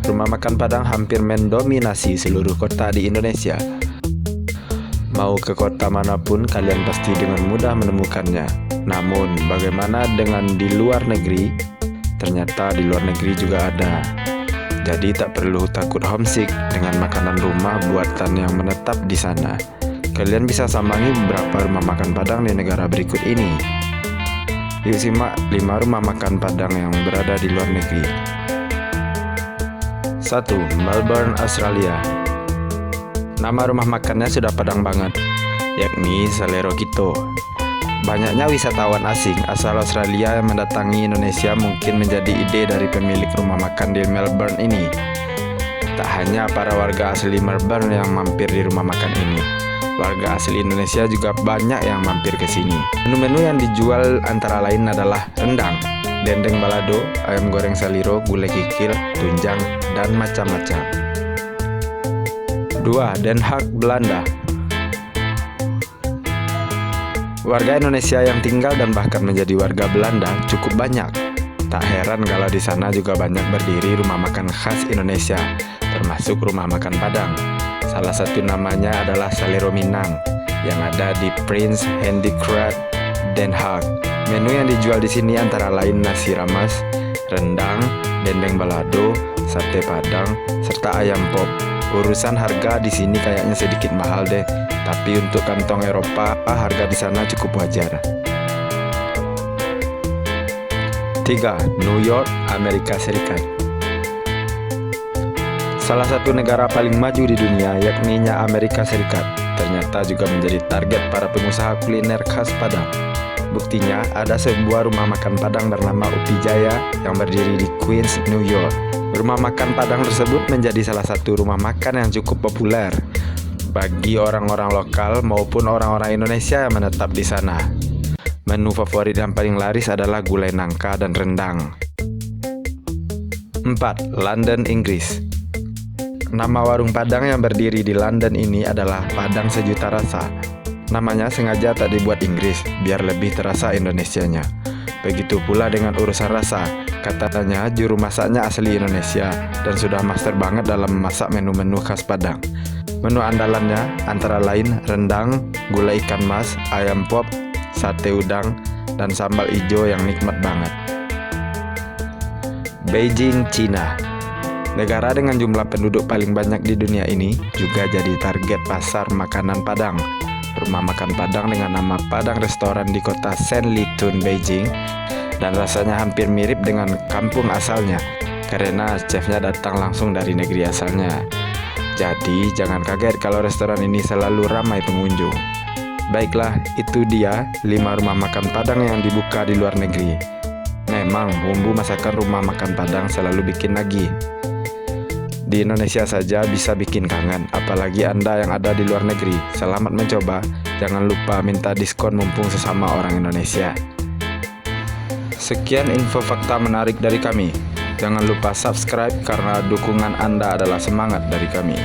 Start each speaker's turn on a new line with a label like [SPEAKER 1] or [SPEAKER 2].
[SPEAKER 1] rumah makan Padang hampir mendominasi seluruh kota di Indonesia. Mau ke kota manapun, kalian pasti dengan mudah menemukannya. Namun, bagaimana dengan di luar negeri? Ternyata di luar negeri juga ada. Jadi tak perlu takut homesick dengan makanan rumah buatan yang menetap di sana. Kalian bisa sambangi beberapa rumah makan Padang di negara berikut ini. Yuk simak 5 rumah makan Padang yang berada di luar negeri. 1. Melbourne, Australia. Nama rumah makannya sudah Padang banget, yakni Selero Kito. Banyaknya wisatawan asing asal Australia yang mendatangi Indonesia mungkin menjadi ide dari pemilik rumah makan di Melbourne ini. Tak hanya para warga asli Melbourne yang mampir di rumah makan ini, warga asli Indonesia juga banyak yang mampir ke sini. Menu-menu yang dijual antara lain adalah rendang, dendeng balado, ayam goreng saliro, gulai kikil, tunjang, dan macam-macam. 2. Den Haag, Belanda. Warga Indonesia yang tinggal dan bahkan menjadi warga Belanda cukup banyak. Tak heran kalau di sana juga banyak berdiri rumah makan khas Indonesia, termasuk rumah makan Padang. Salah satu namanya adalah Selero Minang yang ada di Prince Handicraft, Den Haag. Menu yang dijual di sini antara lain nasi rames, rendang, dendeng balado, sate Padang, serta ayam pop. Urusan harga di sini kayaknya sedikit mahal deh, tapi untuk kantong Eropa, harga di sana cukup wajar. 3. New York, Amerika Serikat. Salah satu negara paling maju di dunia, yakni Amerika Serikat, ternyata juga menjadi target para pengusaha kuliner khas Padang. Buktinya, ada sebuah rumah makan Padang bernama Upi Jaya yang berdiri di Queens, New York. Rumah makan Padang tersebut menjadi salah satu rumah makan yang cukup populer bagi orang-orang lokal maupun orang-orang Indonesia yang menetap di sana. Menu favorit yang paling laris adalah gulai nangka dan rendang. 4. London, Inggris. Nama warung Padang yang berdiri di London ini adalah Padang Sejuta Rasa. Namanya sengaja tak dibuat Inggris, biar lebih terasa Indonesianya. Begitu pula dengan urusan rasa. Katanya juru masaknya asli Indonesia dan sudah master banget dalam memasak menu-menu khas Padang. Menu andalannya antara lain rendang, gulai ikan mas, ayam pop, sate udang, dan sambal ijo yang nikmat banget. Beijing, Cina. Negara dengan jumlah penduduk paling banyak di dunia ini juga jadi target pasar makanan Padang. Rumah makan Padang dengan nama Padang Restoran di kota Sanlitun, Beijing, dan rasanya hampir mirip dengan kampung asalnya karena chefnya datang langsung dari negeri asalnya. Jadi jangan kaget kalau restoran ini selalu ramai pengunjung. Baiklah, itu dia 5 rumah makan Padang yang dibuka di luar negeri. Memang bumbu masakan rumah makan Padang selalu bikin nagih. Di Indonesia saja bisa bikin kangen, apalagi Anda yang ada di luar negeri. Selamat mencoba, jangan lupa minta diskon mumpung sesama orang Indonesia. Sekian info fakta menarik dari kami. Jangan lupa subscribe karena dukungan Anda adalah semangat dari kami.